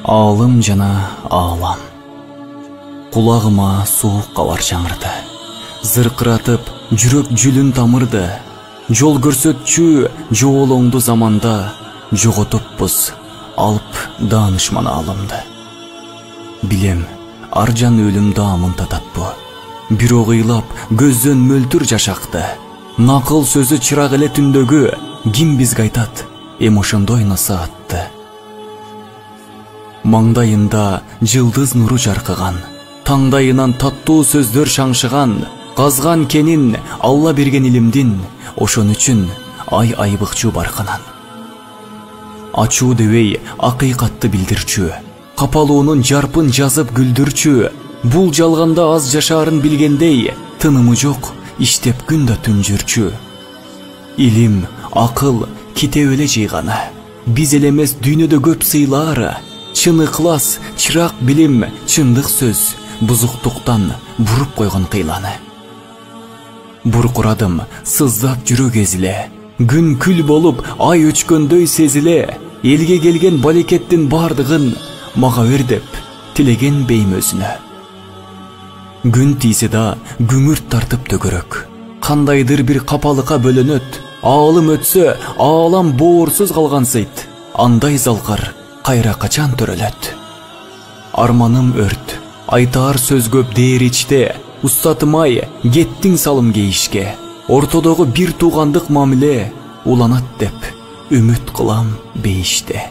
Алым жана аалам. Кулагыма суук кабар чаңырды. Зыркыратып жүрөк жүлүн тамырды. Жол көрсөтчү жоолоңду заманда, жоготуппуз алып даанышман алымды. Билем, аржан өлүм даамын тататпы. Бирок ыйлап көздөн мөлтүр жашакты. Накыл сөзү чырак эле түндөгү, ким бизге айтат, эм ошондой насаатты. Маңдайында жылдыз нуру жаркыган, таңдайынан таттуу сөздөр шаңшыган, казган кенин Алла берген илимдин, ошон үчүн ай айбыкчу баркынан. Ачуу дебей акыйкатты билдирчү, капалуунун жарпын жазып күлдүрчү, бул жалганда аз жашаарын билгендей, тынымы жок, иштеп күн да түн жүрчү. Илим, акыл китеп эле жыйганы, биз эле эмес дүйнөдө көп сыйлаары, чын ыклас, чырак билим, чындык сөз, бузуктуктан буруп койгон кыйланы. Буркурадым, сыздап жүрөк эзиле, күн күл болуп ай өчкөндөй сезиле, элге келген балекеттин бардыгын мага бер деп тилеген бейм өзүнө. Күн тийсе да күңүрт тартып төгөрөк, кандайдыр бир капалыкка бөлөнөт, аалым өтсө аалам боорсуз калгансыйт, андай залкар кайра качан төрөлөт. Арманым өрт, айтаар сөз көп дээр ичте, устатымай кеттиң салым кейишке, ортодогу бир туугандык мамиле уланат деп үмүт кылам бейиште.